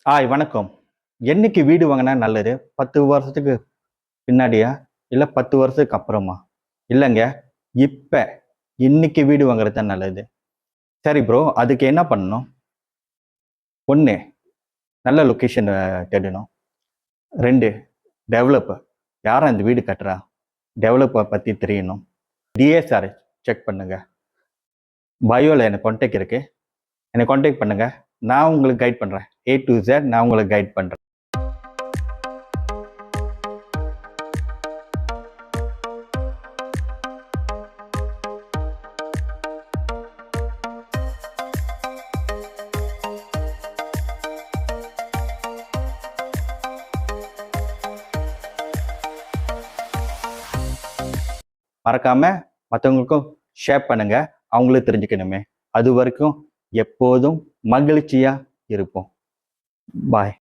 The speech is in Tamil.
வணக்கம். என்னைக்கு வீடு வாங்குனா நல்லது? 10 வருஷத்துக்கு பின்னாடியா? இல்ல 10 வருஷத்துக்கு அப்புறமா? இல்லங்க. இப்ப, இன்னைக்கு வீடு வாங்குறது தான் நல்லது. சரி ப்ரோ, அதுக்கு என்ன பண்ணணும்? 1 நல்ல லொகேஷன் தேடணும். 2 டெவலப்பர். யார் அந்த வீடு கட்டுறா? டெவலப்பர் பத்தி தெரியணும். டிஎஸ்ஆர் செக் பண்ணுங்க. பயோல எனக்கு கான்டாக்ட் இருக்கு. என்னை கான்டாக்ட் பண்ணுங்க. நான் உங்களுக்கு கைட் பண்றேன். A to Z நான் உங்களுக்கு கைட் பண்றேன். மறக்காம மற்றவங்களுக்கும் ஷேர் பண்ணுங்க. அவங்களும் தெரிஞ்சுக்கணுமே. அது வரைக்கும் எப்போதும் மகிழ்ச்சியா இருப்போம். பாய்.